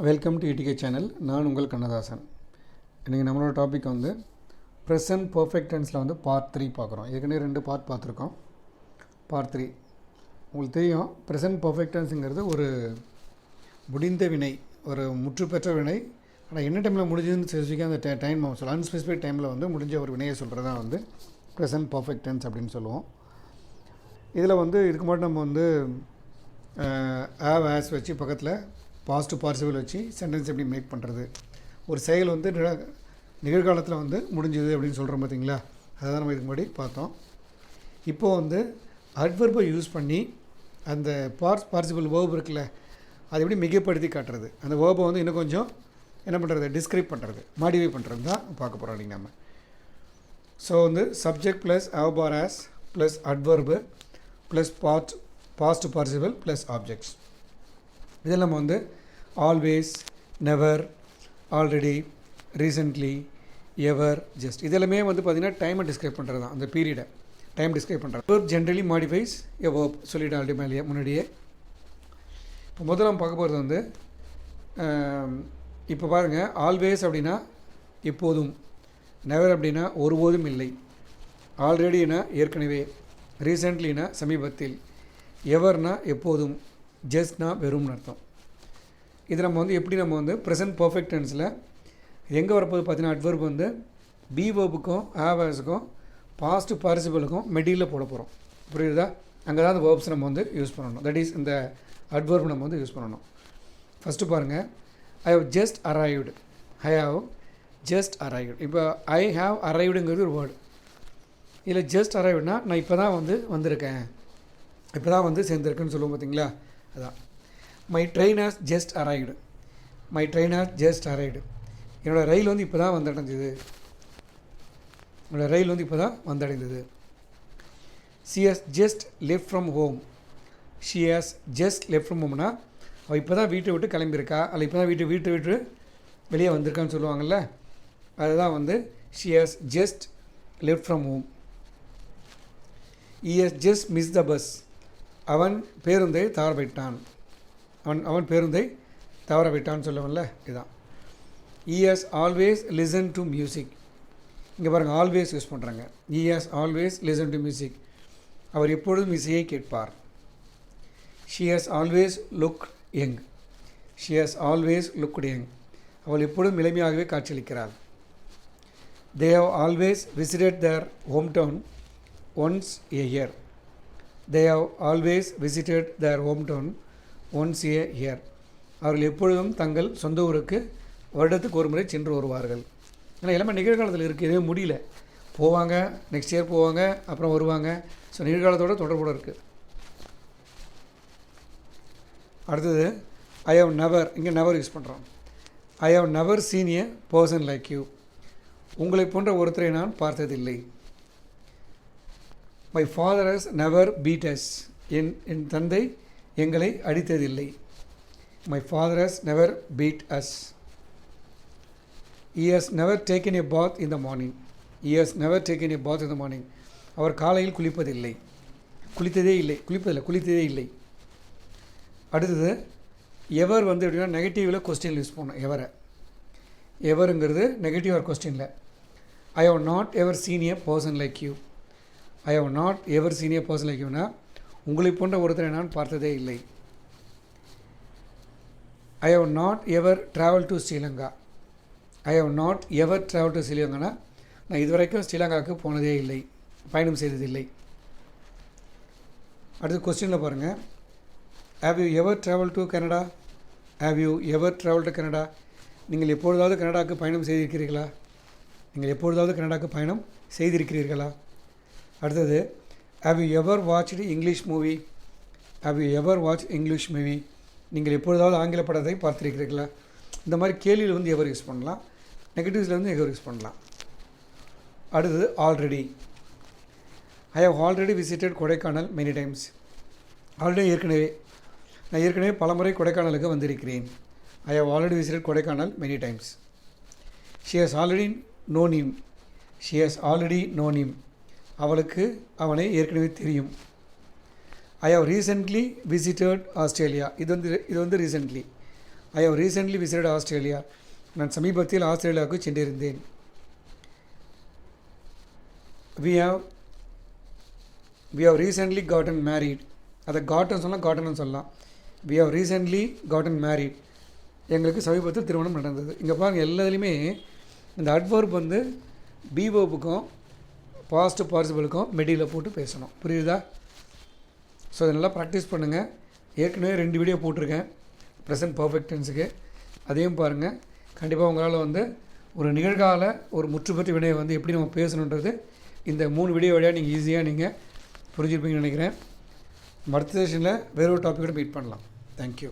Welcome to இடிகே channel. நான் உங்கள் கண்ணதாசன். இன்றைக்கி நம்மளோட டாபிக் வந்து ப்ரெசன்ட் பர்ஃபெக்ட் டென்ஸில் வந்து பார்ட் 3 பார்க்குறோம். ஏற்கனவே 2 பார்ட் பார்த்துருக்கோம். பார்ட் 3 உங்களுக்கு தெரியும். ப்ரெசன்ட் பர்ஃபெக்ட் டென்ஸுங்கிறது ஒரு முடிந்த வினை, ஒரு முற்று பெற்ற வினை. ஆனால் என்ன டைமில் முடிஞ்சதுன்னு ஸ்பெசிஃபிக்காக அந்த டைம் சொல்லலாம். அன்ஸ்பெசிஃபைக் டைமில் வந்து முடிஞ்ச ஒரு வினையை சொல்கிறது தான் வந்து ப்ரெசன்ட் பர்ஃபெக்ட் டென்ஸ் அப்படின்னு சொல்லுவோம். இதில் வந்து இதுக்கு மட்டும் நம்ம வந்து ஆஸ் வச்சு பக்கத்தில் பாஸ்ட் பார்ட்டிசிபிள் வச்சு சென்டென்ஸ் எப்படி மேக் பண்ணுறது, ஒரு செயல் வந்து நிகழ்காலத்தில் வந்து முடிஞ்சுது அப்படின்னு சொல்கிறோம் பார்த்தீங்களா. அதை தான் நம்ம இதுக்கு முன்னாடி பார்த்தோம். இப்போது வந்து அட்வர்பை யூஸ் பண்ணி அந்த பார்ட்டிசிபிள் வேர்ப் இருக்குல்ல, அதை எப்படி மிகைப்படுத்தி காட்டுறது, அந்த வேர்பை வந்து இன்னும் கொஞ்சம் என்ன பண்ணுறது, டிஸ்கிரைப் பண்ணுறது, மாடிஃபை பண்ணுறது தான் பார்க்க போகிறோம் நீங்கள் நம்ம. ஸோ வந்து subject plus or has plus adverb plus past participle plus objects. இதில் நம்ம வந்து always, never, already, recently, ever, just இதெல்லாமே வந்து பார்த்திங்கன்னா டைமை டிஸ்கிரைப் பண்ணுறது தான், அந்த பீரியடை டைம் டிஸ்கிரைப் பண்ணுறது. Verb generally modifies a verb சொல்லிவிட்டு ஆல்ரெடி மேலேயே முன்னாடியே. இப்போ முதல்ல நம்ம பார்க்க போகிறது வந்து இப்போ பாருங்கள், ஆல்வேஸ் அப்படின்னா எப்போதும், நெவர் அப்படின்னா ஒருபோதும் இல்லை, ஆல்ரெடினா ஏற்கனவே, ரீசெண்ட்லினா சமீபத்தில், எவர்னா எப்போதும், ஜஸ்ட்னா வெறும்னு அர்த்தம். இது நம்ம வந்து எப்படி நம்ம வந்து ப்ரெசன்ட் பர்ஃபெக்ட் டென்ஸில் எங்கே வரப்போது பார்த்தீங்கன்னா அட்வர்ப் வந்து பி வேர்புக்கும் ஆவர்ஸுக்கும் பாஸ்ட் பார்ட்டிசிபிளுக்கும் மெட்டீரியலில் போட போகிறோம். புரியுதா? அங்கே தான் அந்த வேர்ப்ஸ் நம்ம வந்து யூஸ் பண்ணணும். தட் இஸ் இந்த அட்வர்ப் நம்ம வந்து யூஸ் பண்ணணும். ஃபஸ்ட்டு பாருங்கள், I have just arrived. I have just arrived. இப்போ ஐ ஹாவ் அரைவ்டுங்கிறது ஒரு வேர்டு. இதில் ஜஸ்ட் அரைவ்டுனா நான் இப்போ தான் வந்து வந்திருக்கேன், இப்போ தான் வந்து சேர்ந்துருக்குன்னு சொல்லுவோம் பார்த்தீங்களா, அதான். My train has just arrived. My train has just arrived. என்னோடய ரயில் வந்து இப்போ தான் வந்தடைஞ்சது, என்னோடய ரயில் வந்து இப்போ தான் வந்தடைந்தது. She has just left from home. She has just left from ஹோம்னா அவள் இப்போ தான் வீட்டை விட்டு கிளம்பியிருக்கா, அல்ல இப்போ தான் வீட்டை விட்டு வெளியே வந்திருக்கான்னு சொல்லுவாங்கள்ல, அதுதான் வந்து she has just left from home. He has just miss the bus. அவன் பேருந்தை தவற விட்டான். அவன் பேருந்தை தவற விட்டான்னு சொல்லுவோம்ல, இதுதான். He has always listen to music. இங்கே பாருங்கள், ஆல்வேஸ் யூஸ் பண்ணுறாங்க. He has always listen to music. அவர் எப்பொழுதும் இசையை கேட்பார். She has always look young. She has always looked young. அவள் எப்பொழுதும் இளமையாகவே காட்சியளிக்கிறாள். They have always visited their home town once a year. They have always visited their home town once a year. அவர்கள் எப்பொழுதும் தங்கள் சொந்த ஊருக்கு வருடத்துக்கு ஒரு முறை சென்று வருவார்கள். ஏன்னா எல்லாமே நிகழ்காலத்தில் இருக்குது, எதுவும் முடியல, போவாங்க, நெக்ஸ்ட் இயர் போவாங்க, அப்புறம் வருவாங்க. ஸோ நிகழ்காலத்தோட தொடர்போடு இருக்குது. அடுத்தது ஐ ஹவ் நெவர். இங்கே நெவர் யூஸ் பண்ணுறோம். I have never seen a person like you. உங்களை போன்ற ஒருத்தரை நான் பார்த்ததில்லை. My father has never beat us. என் தந்தை எங்களை அடித்ததில்லை. My father has never beat us. He has never taken a bath in the morning. He has never taken a bath in the morning. அவர் காலையில் குளிப்பதில்லை, குளித்ததே இல்லை. அடுத்தது எவர் வந்து எப்படின்னா நெகட்டிவில் கொஸ்டின் யூஸ் பண்ணணும். எவருங்கிறது நெகட்டிவ் ஆர் கொஸ்டினில். I have not ever seen a person like you. I have not ever seen a person like யூனா உங்களை போன்ற ஒருத்தரை நான் பார்த்ததே இல்லை. I have not ever travel to Sri Lanka. I have not ever travel to ஸ்ரீலங்கானா நான் இதுவரைக்கும் ஸ்ரீலங்காவுக்கு போனதே இல்லை, பயணம் செய்ததில்லை. அடுத்து கொஸ்டினில் பாருங்கள், have you ever travel to Canada. Have you ever travel to Canada. நீங்கள் எப்பொழுதாவது கனடாவுக்கு பயணம் செய்திருக்கிறீர்களா. அடுத்தது have you ever watched English movie. Have you ever watch English movie. நீங்கள் எப்பொழுதாவது ஆங்கில படத்தை பார்த்துருக்கிறீர்களா. இந்த மாதிரி கேள்வியில் வந்து எவர் யூஸ் பண்ணலாம், நெகட்டிவ்ஸில் வந்து எவர் யூஸ் பண்ணலாம். அடுத்தது already. I have already visited Kodaikanal many times. நான் ஏற்கனவே பலமுறை கொடைக்கானலுக்கு வந்திருக்கிறேன். I have already visited Kodaikanal many times. She has already known him. She has already known him. அவளுக்கு அவனை ஏற்கனவே தெரியும். I have recently visited Australia. இது வந்து recently. I have recently visited Australia. நான் சமீபத்தில் ஆஸ்திரேலியாவுக்கு சென்றிருந்தேன். We have recently gotten married. அதை காட்டன் சொல்லலாம், காட்டன்னு சொல்லலாம். We have recently gotten married. எங்களுக்கு சமீபத்தில் திருமணம் நடந்தது. இங்கே பாருங்கள், எல்லாத்துலேயுமே இந்த அட்வர்ப் வந்து பீவர்புக்கும் பாஸ்ட் பார்ட்டிசிபிளுக்கும் மிடில் போட்டு பேசணும். புரியுதா? ஸோ இதெல்லாம் ப்ராக்டிஸ் பண்ணுங்கள். ஏற்கனவே 2 வீடியோ போட்டிருக்கேன் ப்ரெசன்ட் பர்ஃபெக்ட் டென்ஸுக்கு. அதையும் பாருங்கள். கண்டிப்பாக உங்களால் வந்து ஒரு நிகழ்கால ஒரு முற்றுப்பெற்ற வினையை வந்து எப்படி நம்ம பேசணுன்றது இந்த 3 வீடியோ வழியாக நீங்கள் ஈஸியாக நீங்கள் புரிஞ்சுருப்பீங்கன்னு நினைக்கிறேன். அடுத்த செஷனில் வேறொரு டாப்பிக்கோட மீட் பண்ணலாம். தேங்க்யூ.